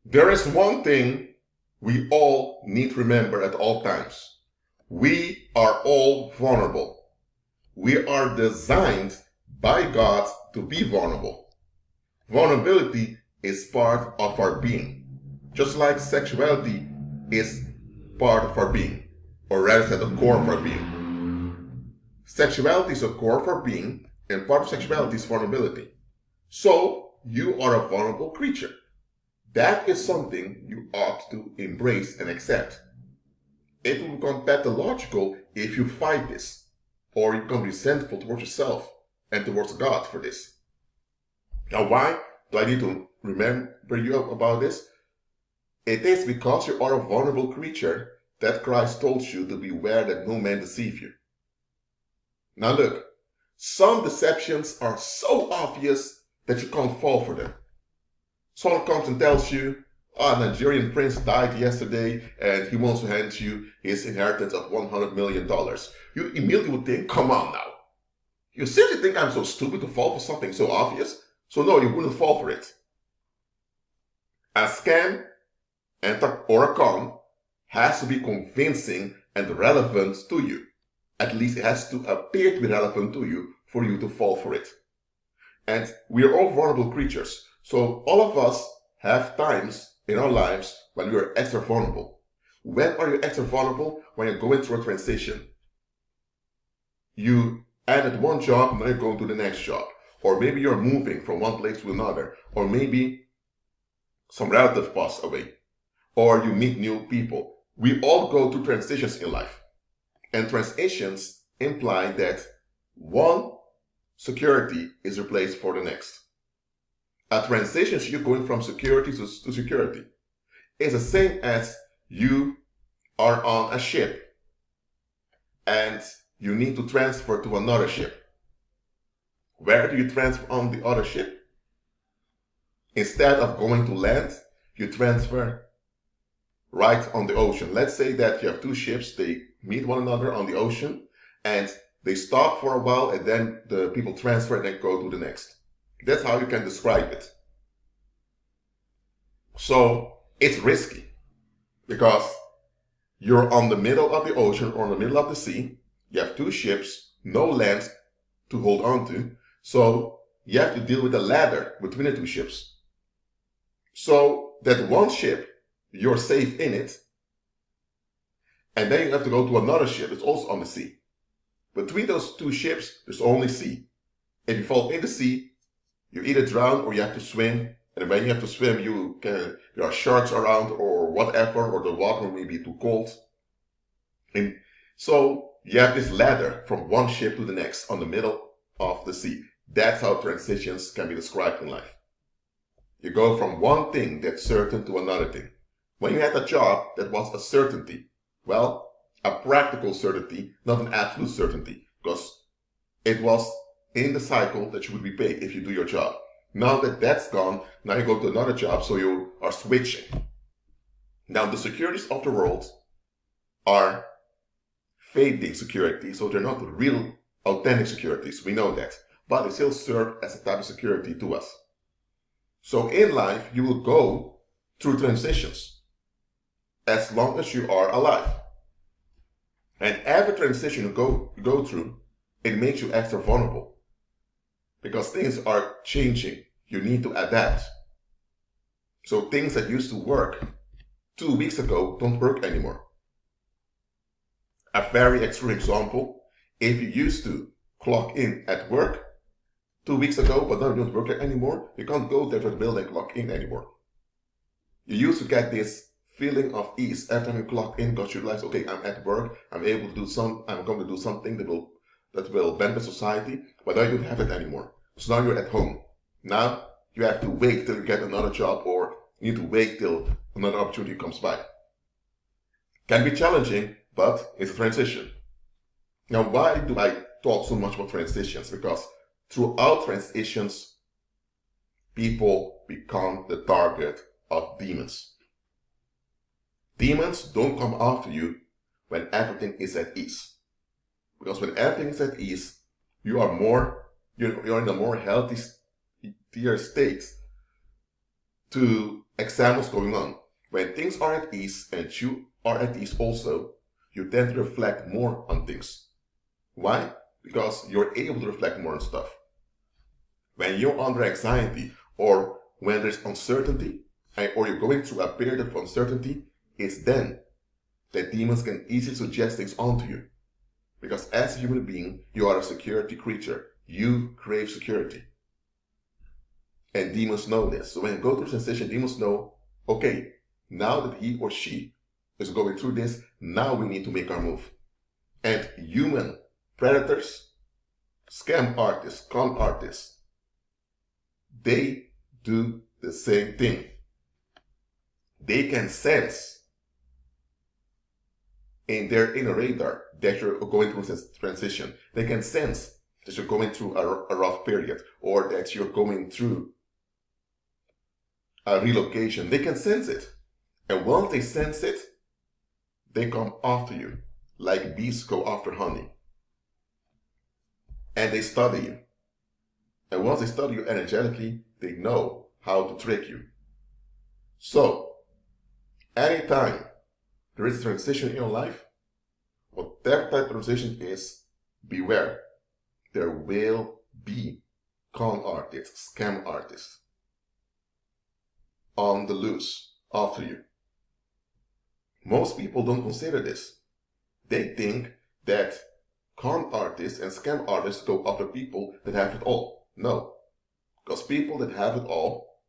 There is one thing we all need to remember at all times. We are all vulnerable. We are designed by God to be vulnerable. Vulnerability is part of our being, just like sexuality is part of our being, or rather at the core of our being. Sexuality is a core of our being, and part of sexuality is vulnerability. So, you are a vulnerable creature. That is something you ought to embrace and accept. It will become pathological if you fight this, or you become resentful towards yourself and towards God for this. Now, why do I need to remember you about this? It is because you are a vulnerable creature that Christ told you to beware that no man deceive you. Now look, some deceptions are so obvious that you can't fall for them. Someone comes and tells you, a Nigerian prince died yesterday and he wants to hand you his inheritance of $100 million. You immediately would think, come on now. You seriously think I'm so stupid to fall for something so obvious? So no, you wouldn't fall for it. A scam or a con has to be convincing and relevant to you. At least it has to appear to be relevant to you for you to fall for it. And we are all vulnerable creatures. So all of us have times in our lives when we are extra vulnerable. When are you extra vulnerable? When you're going through a transition. You added one job, now you're going to the next job. Or maybe you're moving from one place to another. Or maybe some relative passed away. Or you meet new people. We all go through transitions in life. And transitions imply that one security is replaced for the next. A transition is you going from security to security. It's the same as you are on a ship and you need to transfer to another ship. Where do you transfer on the other ship? Instead of going to land, you transfer right on the ocean. Let's say that you have two ships, they meet one another on the ocean and they stop for a while and then the people transfer and then go to the next. That's how you can describe it. So it's risky because you're on the middle of the ocean or in the middle of the sea. You have two ships, no land to hold on to. So you have to deal with a ladder between the two ships. So that one ship, you're safe in it. And then you have to go to another ship that's also on the sea. Between those two ships, there's only sea. If you fall in the sea, you either drown or you have to swim. And when you have to swim, there are sharks around or whatever, or the water may be too cold. And so you have this ladder from one ship to the next on the middle of the sea. That's how transitions can be described in life. You go from one thing that's certain to another thing. When you had a job that was a certainty, well, a practical certainty, not an absolute certainty, because it was in the cycle that you would be paid if you do your job. Now that that's gone, now you go to another job, so you are switching. Now the securities of the world are fading security, so they're not real authentic securities, we know that. But they still serve as a type of security to us. So in life, you will go through transitions as long as you are alive. And every transition you go through, it makes you extra vulnerable. Because things are changing. You need to adapt. So things that used to work 2 weeks ago don't work anymore. A very extreme example, if you used to clock in at work 2 weeks ago, but now you don't work there anymore, you can't go there to the building and clock in anymore. You used to get this feeling of ease every time you clock in because you realize, okay, I'm at work, I'm going to do something that will benefit society, but now you don't have it anymore. So now you're at home. Now you have to wait till you get another job, or you need to wait till another opportunity comes by. Can be challenging, but it's a transition. Now, why do I talk so much about transitions? Because throughout transitions, people become the target of demons. Demons don't come after you when everything is at ease. Because when everything is at ease, you're in a more healthier state to examine what's going on. When things are at ease and you are at ease also, you tend to reflect more on things. Why? Because you're able to reflect more on stuff. When you're under anxiety or when there's uncertainty or you're going through a period of uncertainty, it's then that demons can easily suggest things onto you. Because as a human being, you are a security creature. You crave security. And demons know this. So when you go through transition, demons know, okay, now that he or she is going through this, now we need to make our move. And human predators, scam artists, con artists, they do the same thing. They can sense in their inner radar that you're going through a transition. They can sense that you're going through a rough period or that you're going through a relocation. They can sense it. And once they sense it, they come after you like bees go after honey. And they study you. And once they study you energetically, they know how to trick you. So, anytime there is a transition in your life, whatever type of transition is, beware. There will be con artists, scam artists on the loose after you. Most people don't consider this. They think that con artists and scam artists go after people that have it all. No. Because people that have it all,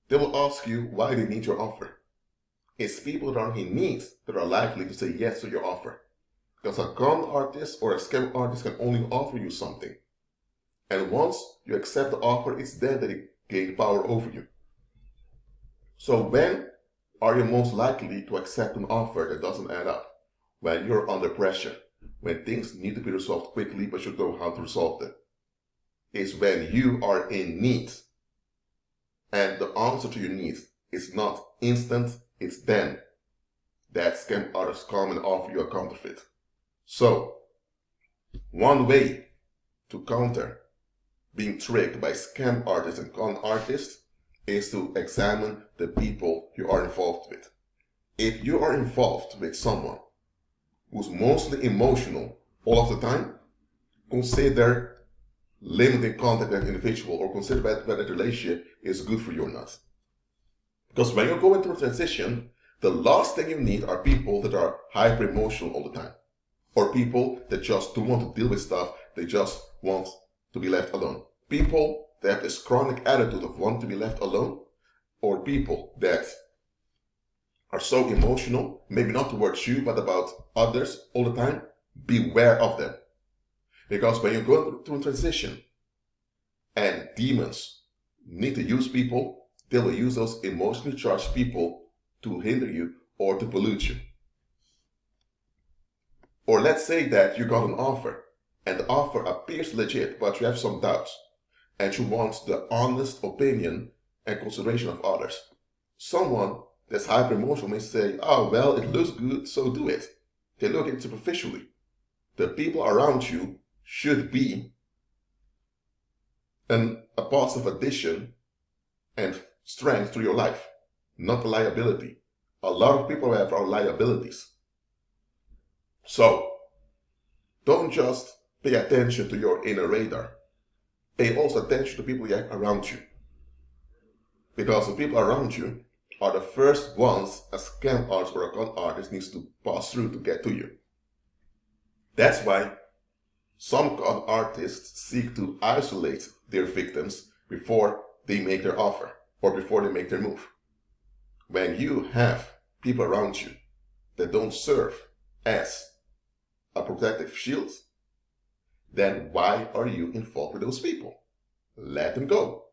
they will ask you why they need your offer. It's people that are in need that are likely to say yes to your offer. Because a con artist or a scam artist can only offer you something. And once you accept the offer, it's then that they gain power over you. So when are you most likely to accept an offer that doesn't add up? When you're under pressure. When things need to be resolved quickly, but you know how to resolve them. It's when you are in need. And the answer to your needs is not instant, it's then that scam artists come and offer you a counterfeit. So, one way to counter being tricked by scam artists and con artists is to examine the people you are involved with. If you are involved with someone who's mostly emotional all of the time, consider limiting contact with that individual or consider whether that relationship is good for you or not. Because when you're going through a transition, the last thing you need are people that are hyper emotional all the time. Or people that just don't want to deal with stuff, they just want to be left alone. People that have this chronic attitude of wanting to be left alone, or people that are so emotional, maybe not towards you, but about others all the time, beware of them. Because when you're going through a transition and demons need to use people, they will use those emotionally charged people to hinder you or to pollute you. Or let's say that you got an offer and the offer appears legit, but you have some doubts and you want the honest opinion and consideration of others. Someone that's hyper emotional may say, oh, well, it looks good, so do it. They look at it superficially. The people around you should be a positive addition and strength to your life, not a liability. A lot of people have our liabilities. So, don't just pay attention to your inner radar. Pay also attention to people you have around you. Because the people around you are the first ones a scam artist or a con artist needs to pass through to get to you. That's why some con artists seek to isolate their victims before they make their offer or before they make their move. When you have people around you that don't serve as a protective shield, then why are you involved with those people? Let them go.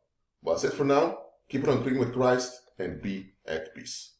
That's it for now. Keep on agreeing with Christ and be at peace.